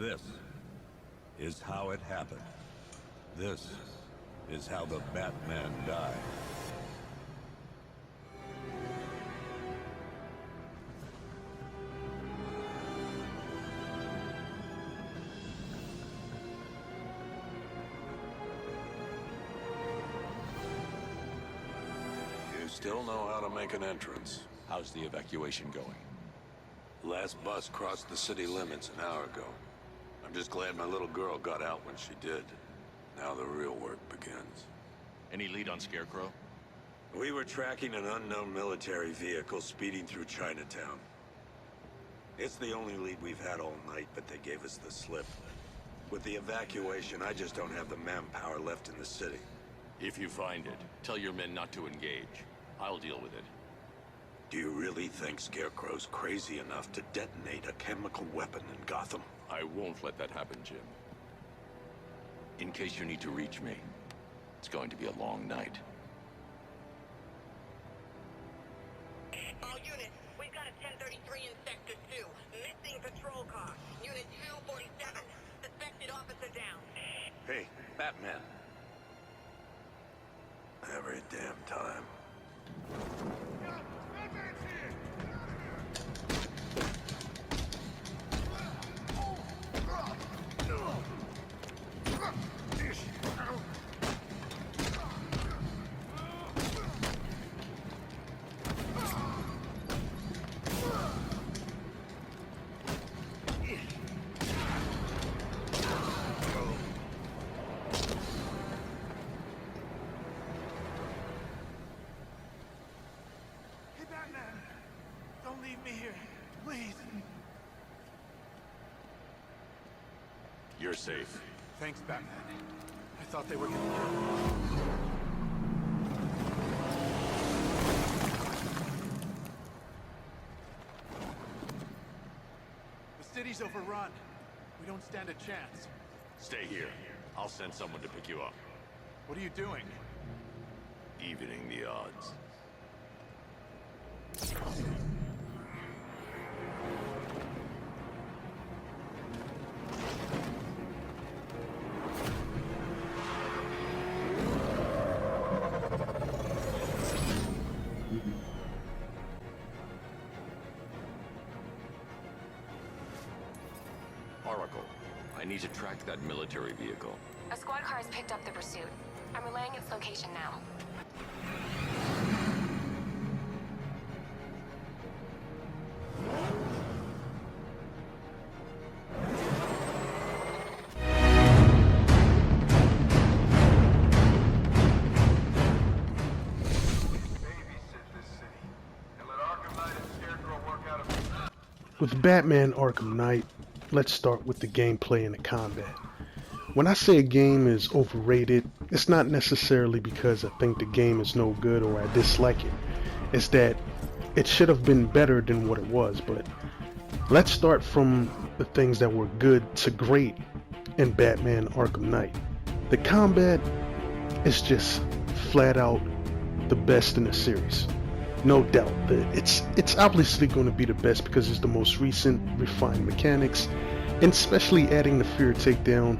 This is how it happened. This is how the Batman died. You still know how to make an entrance. How's the evacuation going? Last bus crossed the city limits an hour ago. I'm just glad my little girl got out when she did. Now the real work begins. Any lead on Scarecrow? We were tracking an unknown military vehicle speeding through Chinatown. It's the only lead we've had all night, but they gave us the slip. With the evacuation, I just don't have the manpower left in the city. If you find it, tell your men not to engage. I'll deal with it. Do you really think Scarecrow's crazy enough to detonate a chemical weapon in Gotham? I won't let that happen, Jim. In case you need to reach me, it's going to be a long night. All units, we've got a 1033 in Sector 2. Missing patrol car. Unit 247. Suspected officer down. Hey, Batman. Every damn time. You're safe. Thanks, Batman. I thought they were gonna kill me. The city's overrun. We don't stand a chance. Stay here. I'll send someone to pick you up. What are you doing? Evening the odds. Oracle, I need to track that military vehicle. A squad car has picked up the pursuit. I'm relaying its location now. With Batman Arkham Knight, let's start with the gameplay and the combat. When I say a game is overrated, it's not necessarily because I think the game is no good or I dislike it. It's that it should have been better than what it was, but let's start from the things that were good to great in Batman Arkham Knight. The combat is just flat out the best in the series. No doubt. It's obviously going to be the best because it's the most recent, refined mechanics, and especially adding the fear takedown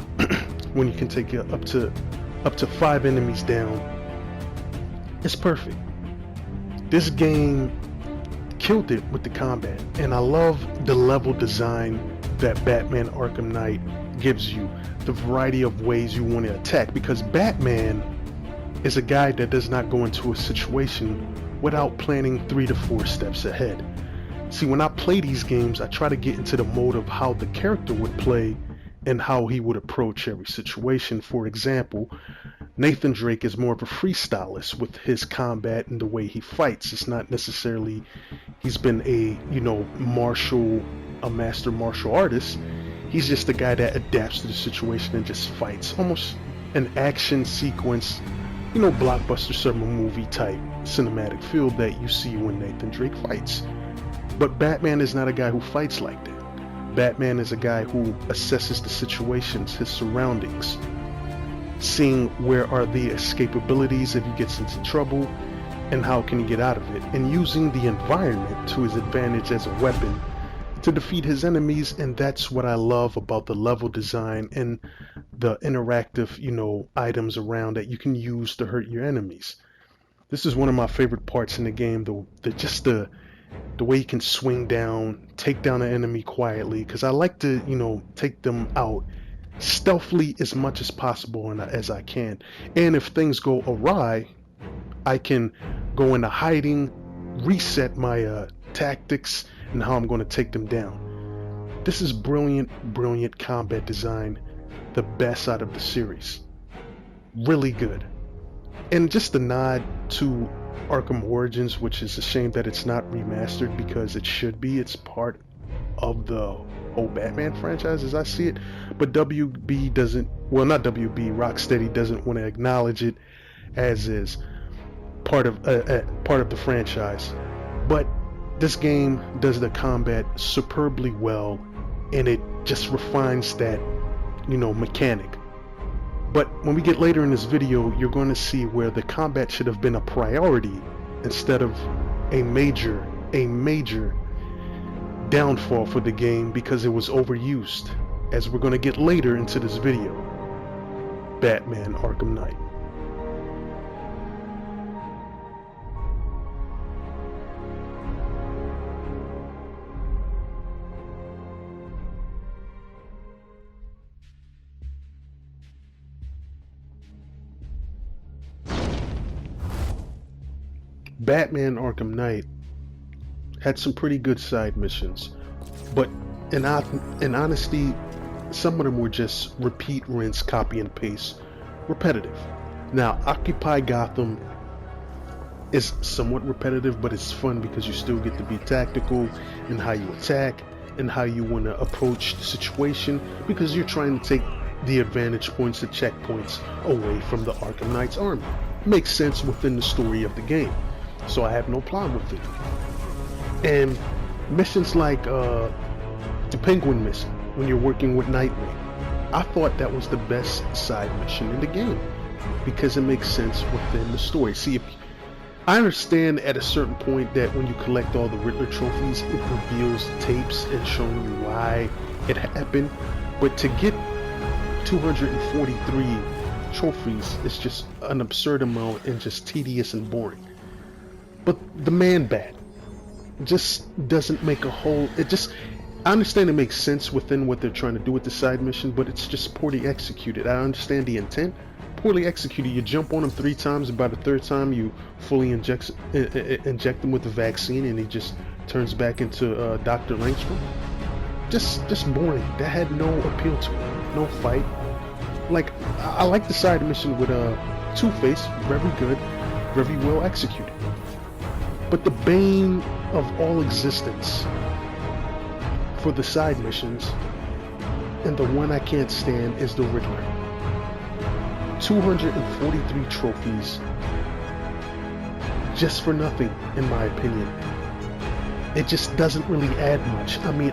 when you can take it up to 5 enemies down. It's perfect. This game killed it with the combat, and I love the level design that Batman Arkham Knight gives you, the variety of ways you want to attack, because Batman is a guy that does not go into a situation without planning 3 to 4 steps ahead. See, when I play these games, I try to get into the mode of how the character would play and how he would approach every situation. For example, Nathan Drake is more of a freestylist with his combat and the way he fights. It's not necessarily he's been a master martial artist. He's just a guy that adapts to the situation and just fights. Almost an action sequence, blockbuster summer movie type cinematic feel that you see when Nathan Drake fights. But Batman is not a guy who fights like that. Batman is a guy who assesses the situations, his surroundings, seeing where are the escapabilities if he gets into trouble and how can he get out of it, and using the environment to his advantage as a weapon to defeat his enemies, and that's what I love about the level design and the interactive, items around that you can use to hurt your enemies. This is one of my favorite parts in the game, the way you can swing down, take down an enemy quietly, because I like to, take them out stealthily as much as possible and as I can. And if things go awry, I can go into hiding, reset my tactics and how I'm going to take them down. This is brilliant combat design, the best out of the series. Really good. And just a nod to Arkham Origins, which is a shame that it's not remastered because it should be. It's part of the whole Batman franchise as I see it. But WB doesn't, well, not WB, Rocksteady doesn't want to acknowledge it as is part of the franchise. But this game does the combat superbly well, and it just refines that, mechanic. But when we get later in this video, you're going to see where the combat should have been a priority instead of a major downfall for the game because it was overused, as we're going to get later into this video. Batman Arkham Knight. Batman Arkham Knight had some pretty good side missions, but in honesty, some of them were just repeat, rinse, copy and paste, repetitive. Now, Occupy Gotham is somewhat repetitive, but it's fun because you still get to be tactical in how you attack and how you want to approach the situation, because you're trying to take the advantage points, the checkpoints away from the Arkham Knight's army. Makes sense within the story of the game. So I have no problem with it. And missions like the Penguin mission, when you're working with Nightwing, I thought that was the best side mission in the game because it makes sense within the story. See, I understand at a certain point that when you collect all the Riddler trophies, it reveals tapes and showing you why it happened, but to get 243 trophies is just an absurd amount and just tedious and boring. But the Man-Bat just doesn't make a whole... I understand it makes sense within what they're trying to do with the side mission, but it's just poorly executed. I understand the intent. Poorly executed. You jump on him 3 times, and by the 3rd time you fully inject him with the vaccine, and he just turns back into Dr. Langstrom. Just boring. That had no appeal to it. No fight. Like, I like the side mission with Two-Face. Very good. Very well executed. But the bane of all existence for the side missions, and the one I can't stand, is the Riddler. 243 trophies just for nothing, in my opinion. It just doesn't really add much. I mean,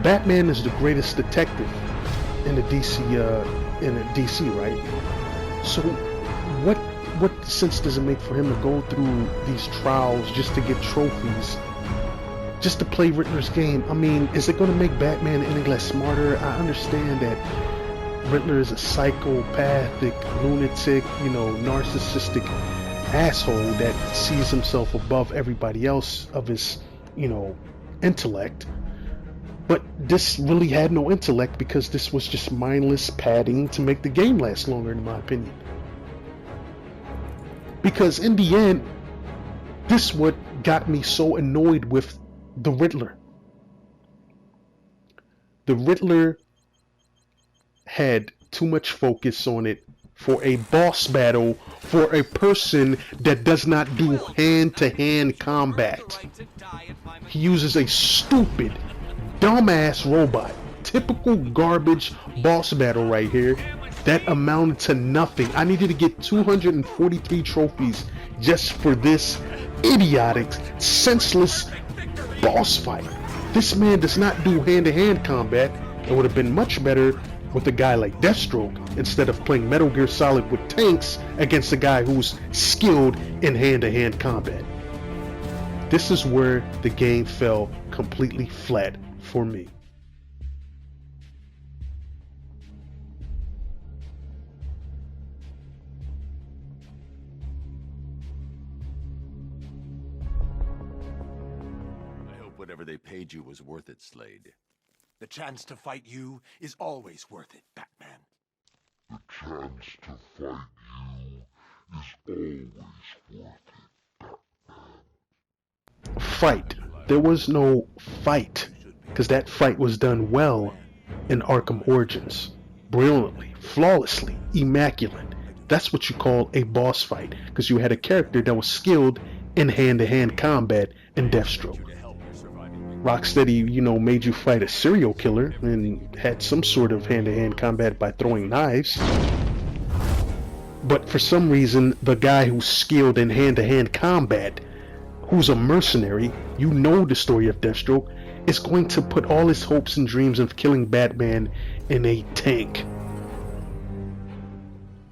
Batman is the greatest detective in the DC, right? So what sense does it make for him to go through these trials just to get trophies, just to play Riddler's game? I mean, is it going to make Batman any less smarter? I understand that Riddler is a psychopathic, lunatic, narcissistic asshole that sees himself above everybody else of his, intellect. But this really had no intellect because this was just mindless padding to make the game last longer, in my opinion. Because in the end, this what got me so annoyed with the Riddler. The Riddler had too much focus on it for a boss battle for a person that does not do hand-to-hand combat. He uses a stupid, dumbass robot. Typical garbage boss battle right here. That amounted to nothing. I needed to get 243 trophies just for this idiotic, senseless boss fight. This man does not do hand-to-hand combat. It would have been much better with a guy like Deathstroke instead of playing Metal Gear Solid with tanks against a guy who's skilled in hand-to-hand combat. This is where the game fell completely flat for me. I hope whatever they paid you was worth it, Slade. The chance to fight you is always worth it, Batman. The chance to fight you is always worth it. Fight. There was no fight, because that fight was done well in Arkham Origins. Brilliantly, flawlessly, immaculate. That's what you call a boss fight, because you had a character that was skilled in hand-to-hand combat and Deathstroke. Rocksteady, made you fight a serial killer and had some sort of hand-to-hand combat by throwing knives. But for some reason, the guy who's skilled in hand-to-hand combat, who's a mercenary, the story of Deathstroke, is going to put all his hopes and dreams of killing Batman in a tank.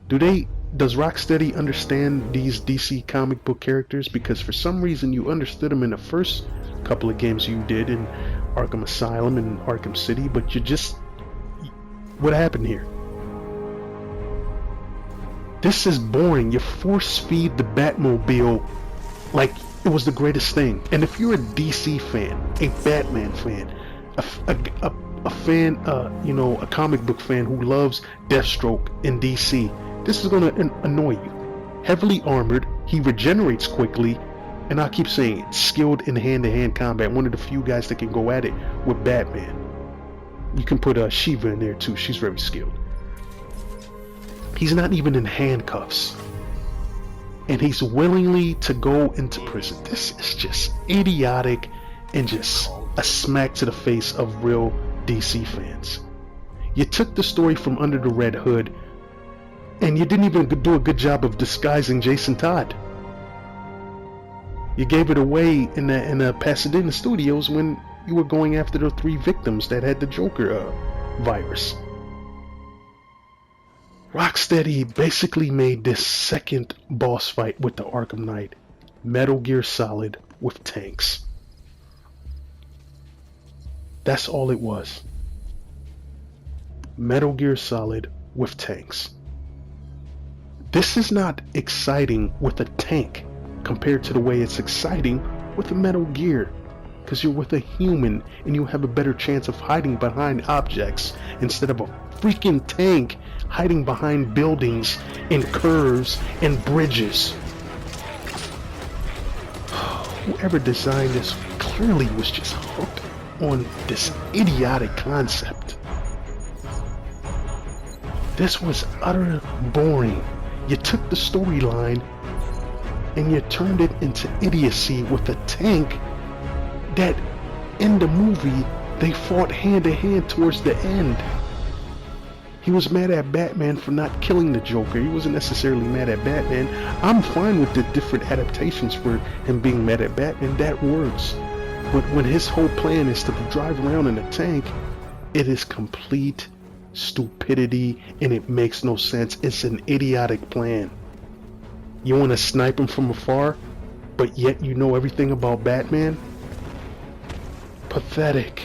Does Rocksteady understand these DC comic book characters? Because for some reason you understood them in the first couple of games you did in Arkham Asylum and Arkham City, but what happened here? This is boring. You force feed the Batmobile like it was the greatest thing. And if you're a DC fan, a Batman fan, a fan, a comic book fan who loves Deathstroke in DC, this is going to annoy you. Heavily armored, he regenerates quickly, and I keep saying it, skilled in hand-to-hand combat. One of the few guys that can go at it with Batman. You can put Shiva in there too. She's very skilled. He's not even in handcuffs. And he's willingly to go into prison. This is just idiotic and just a smack to the face of real DC fans. You took the story from under the Red Hood, and you didn't even do a good job of disguising Jason Todd. You gave it away in the Pasadena studios when you were going after the 3 victims that had the Joker virus. Rocksteady basically made this second boss fight with the Arkham Knight Metal Gear Solid with tanks. That's all it was. Metal Gear Solid with tanks. This is not exciting with a tank compared to the way it's exciting with a Metal Gear, because you're with a human and you have a better chance of hiding behind objects instead of a freaking tank hiding behind buildings and curves and bridges. Whoever designed this clearly was just hooked on this idiotic concept. This was utter boring. You took the storyline and you turned it into idiocy with a tank that in the movie they fought hand to hand towards the end. He was mad at Batman for not killing the Joker. He wasn't necessarily mad at Batman. I'm fine with the different adaptations for him being mad at Batman. That works. But when his whole plan is to drive around in a tank, it is complete stupidity and it makes no sense. It's an idiotic plan. You want to snipe him from afar, but yet you know everything about Batman? Pathetic.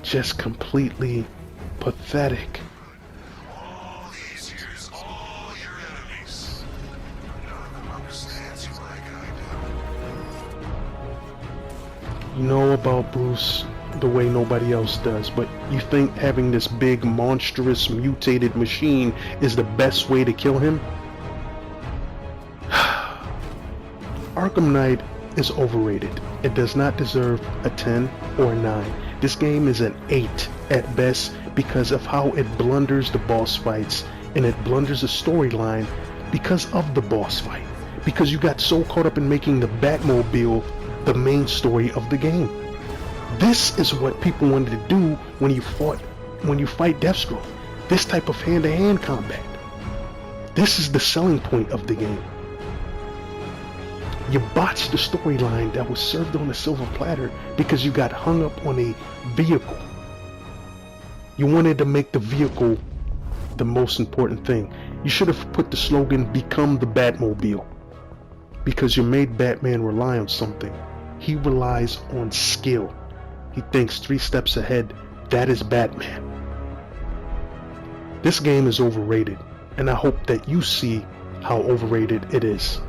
Just completely pathetic. All these years, all your enemies. None of them understands you like I do. You know about Bruce the way nobody else does, but you think having this big, monstrous, mutated machine is the best way to kill him? Arkham Knight is overrated. It does not deserve a 10 or a 9. This game is an 8 at best because of how it blunders the boss fights and it blunders the storyline because of the boss fight. Because you got so caught up in making the Batmobile the main story of the game. This is what people wanted to do when you fight Deathstroke. This type of hand-to-hand combat. This is the selling point of the game. You botched the storyline that was served on a silver platter because you got hung up on a vehicle. You wanted to make the vehicle the most important thing. You should have put the slogan, "Become the Batmobile." because you made Batman rely on something. He relies on skill. He thinks 3 steps ahead. That is Batman. This game is overrated, and I hope that you see how overrated it is.